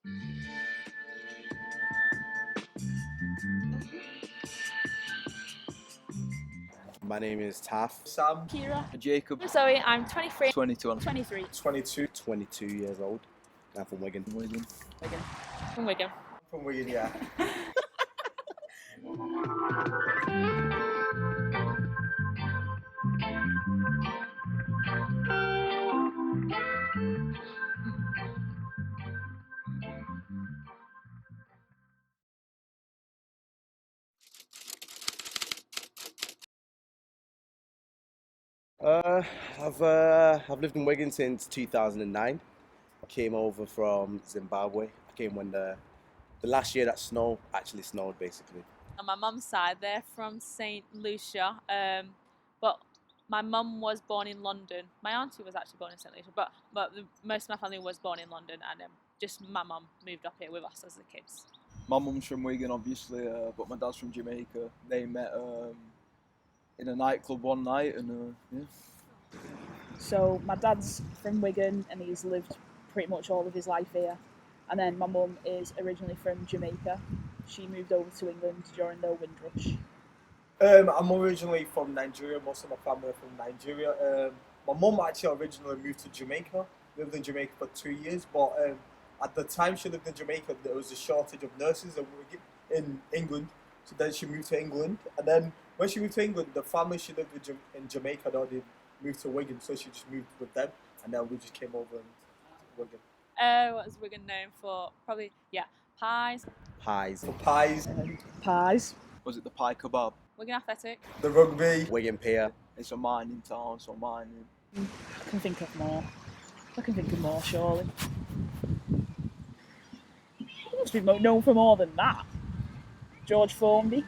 My name is Taff. Sam. Kira. Jacob. I'm Zoe, I'm 23. 22. 23. 22 years old. I'm from Wigan. Wigan. Wigan. From Wigan. From Wigan, yeah. Uh, I've lived in Wigan since 2009. I came over from Zimbabwe. I came when the last year that snow actually snowed, basically. On my mum's side, they're from St Lucia, but my mum was born in London. My auntie was actually born in St Lucia, but most of my family was born in London, and just my mum moved up here with us as the kids. My mum's from Wigan, obviously, but my dad's from Jamaica. They met in a nightclub one night, and yeah. So my dad's from Wigan and he's lived pretty much all of his life here. And then my mum is originally from Jamaica. She moved over to England during the Windrush. I'm originally from Nigeria. Most of my family are from Nigeria. My mum actually originally moved to Jamaica. Lived in Jamaica for 2 years, but at the time she lived in Jamaica, there was a shortage of nurses in England. So then she moved to England, and then when she moved to England, the family she lived with in Jamaica had already moved to Wigan, so she just moved with them, and then we just came over to Wigan. What is Wigan known for? Probably, yeah, pies. Pies. For pies, Pies. Was it the pie kebab? Wigan Athletic. the rugby. Wigan Pier. It's a mining town, so mining. I can think of more. Surely. He must be known for more than that. George Formby.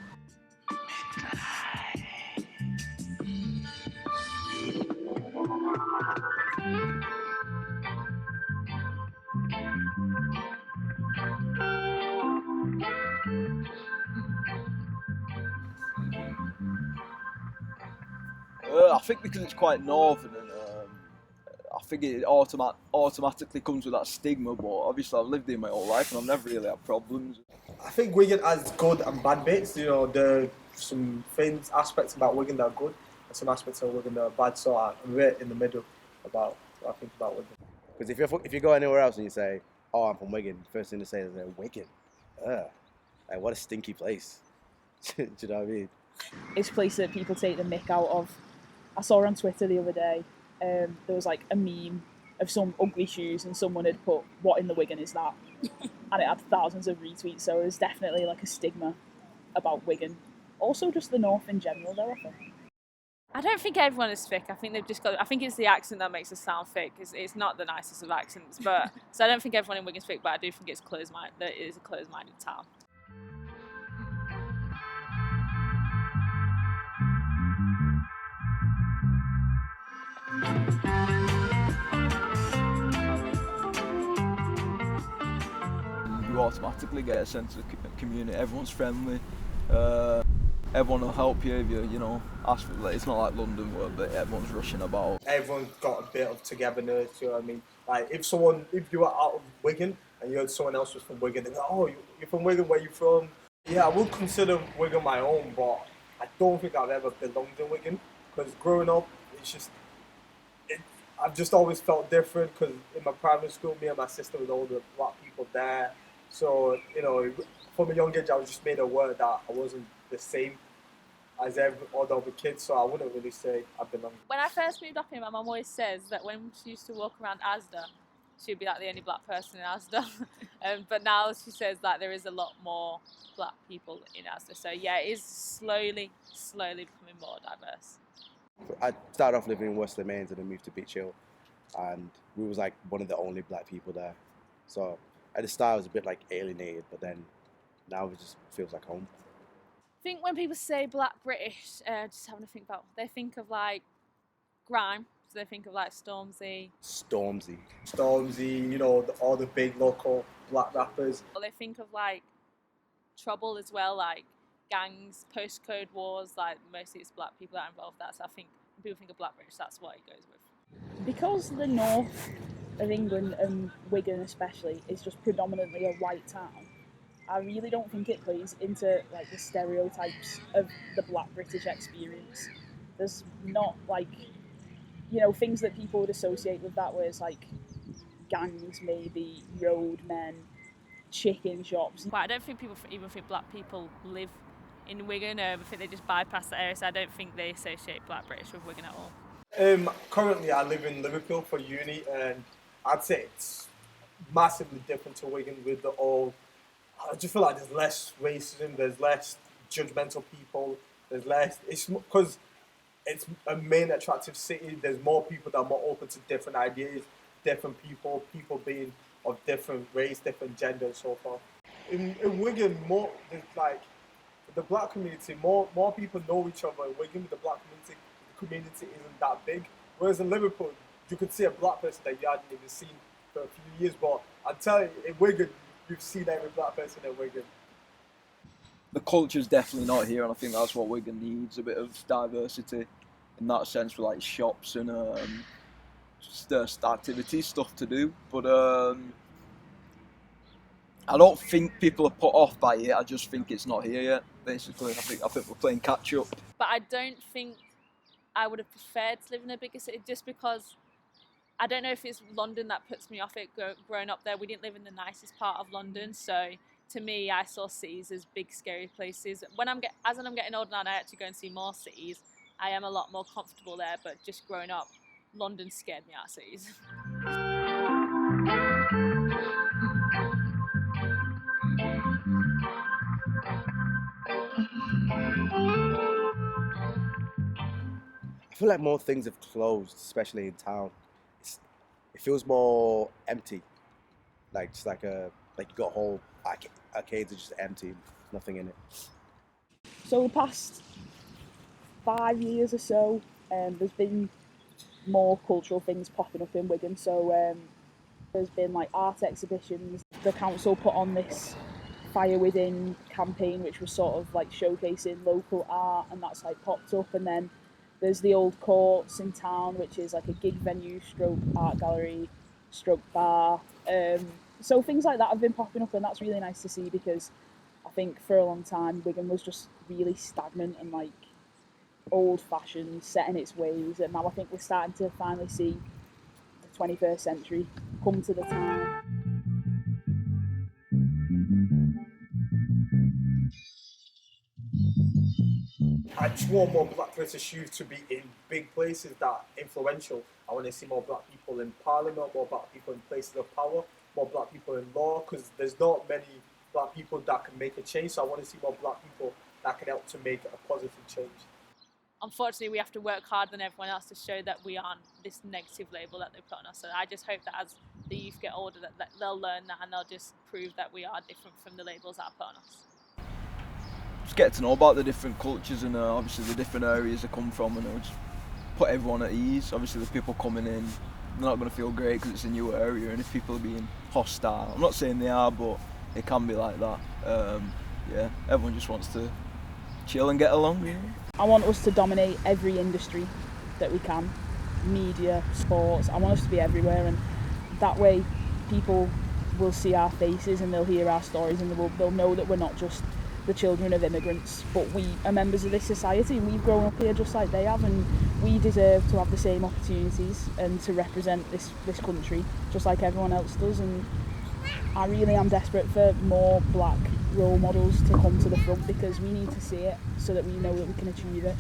I think because it's quite northern, and I think it automatically comes with that stigma. But obviously, I've lived here my whole life, and I've never really had problems. I think Wigan has good and bad bits. You know, there are some aspects about Wigan that are good, and some aspects of Wigan that are bad. So I'm right in the middle about what I think about Wigan. Because if you go anywhere else and you say, "Oh, I'm from Wigan," first thing to say is Wigan. Like what a stinky place. Do you know what I mean? It's a place that people take the mick out of. I saw on Twitter the other day, there was like a meme of some ugly shoes and someone had put, "What in the Wigan is that?" And it had thousands of retweets, so there's definitely like a stigma about Wigan. Also just the north in general, though, I think. I don't think everyone is thick. I think they've just got. I think it's the accent that makes us sound thick. It's not the nicest of accents, but so I don't think everyone in Wigan's thick. But I do think it's closed-minded. That it is a closed-minded town. You automatically get a sense of community. Everyone's friendly. Everyone will help you if you know, ask for. Like, it's not like London where everyone's rushing about. Everyone's got a bit of togetherness. You know what I mean? Like if you were out of Wigan and you heard someone else was from Wigan, they go, "Oh, you're from Wigan. Where you from?" Yeah, I would consider Wigan my home, but I don't think I've ever belonged in Wigan because growing up, I've just always felt different because in my primary school, me and my sister was all the black people there. So, you know, from a young age, I was just made aware that I wasn't the same as all the other kids, so I wouldn't really say I belong. When I first moved up here, my mum always says that when she used to walk around Asda, she'd be like the only black person in Asda. But now she says that there is a lot more black people in Asda. So yeah, it is slowly becoming more diverse. I started off living in West Mains and then moved to Beach Hill, and we was like one of the only black people there. So at the start I was a bit like alienated, but then now it just feels like home. I think when people say black British, just having to think about, they think of like grime. So they think of like Stormzy, You know, all the big local black rappers. Or they think of like trouble as well, like gangs, postcode wars. Like mostly it's black people that are involved. That's I think when people think of black British, that's what it goes with. Because the north of England, and Wigan especially, is just predominantly a white town, I really don't think it plays into like the stereotypes of the Black British experience. There's not like, you know, things that people would associate with that, where it's like gangs, maybe roadmen, chicken shops. But I don't think people even think black people live in Wigan. I think they just bypass that area, so I don't think they associate Black British with Wigan at all. Currently, I live in Liverpool for uni, and I'd say it's massively different to Wigan with the all. I just feel like there's less racism, there's less judgmental people, there's less. It's because it's a main attractive city. There's more people that are more open to different ideas, different people being of different race, different gender, and so forth. In Wigan, more there's like the black community, more people know each other. In Wigan, the black community isn't that big. Whereas in Liverpool, you could see a black person that you hadn't even seen for a few years. But I'm telling you, in Wigan, you've seen every black person in Wigan. The culture's definitely not here, and I think that's what Wigan needs, a bit of diversity in that sense, with like shops and just activity stuff to do. But I don't think people are put off by it. I just think it's not here yet. Basically, I think we're playing catch up. But I don't think I would have preferred to live in a bigger city, just because I don't know if it's London that puts me off it. Growing up there, we didn't live in the nicest part of London, so to me, I saw cities as big, scary places. When I'm getting older now, and I actually go and see more cities, I am a lot more comfortable there. But just growing up, London scared me out of cities. I feel like more things have closed, especially in town. It feels more empty, like just like you got whole arcades are just empty, nothing in it. So the past 5 years or so, there's been more cultural things popping up in Wigan. So there's been like art exhibitions. The council put on this Fire Within campaign, which was sort of like showcasing local art, and that's like popped up. And then there's the Old Courts in town, which is like a gig venue stroke art gallery stroke bar. So things like that have been popping up, and that's really nice to see, because I think for a long time Wigan was just really stagnant and like old-fashioned, set in its ways, and now I think we're starting to finally see the 21st century come to the town. I just want more black British youth to be in big places that are influential. I want to see more black people in Parliament, more black people in places of power, more black people in law, because there's not many black people that can make a change. So I want to see more black people that can help to make a positive change. Unfortunately, we have to work harder than everyone else to show that we aren't this negative label that they put on us. So I just hope that as the youth get older, that they'll learn that, and they'll just prove that we are different from the labels that are put on us. Just get to know about the different cultures and obviously the different areas they come from, and just put everyone at ease. Obviously the people coming in, they're not going to feel great because it's a new area, and if people are being hostile, I'm not saying they are, but it can be like that. Yeah, everyone just wants to chill and get along. Yeah. I want us to dominate every industry that we can, media, sports. I want us to be everywhere, and that way people will see our faces and they'll hear our stories, and they'll know that we're not just the children of immigrants, but we are members of this society, and we've grown up here just like they have, and we deserve to have the same opportunities and to represent this country just like everyone else does. And I really am desperate for more black role models to come to the front, because we need to see it so that we know that we can achieve it.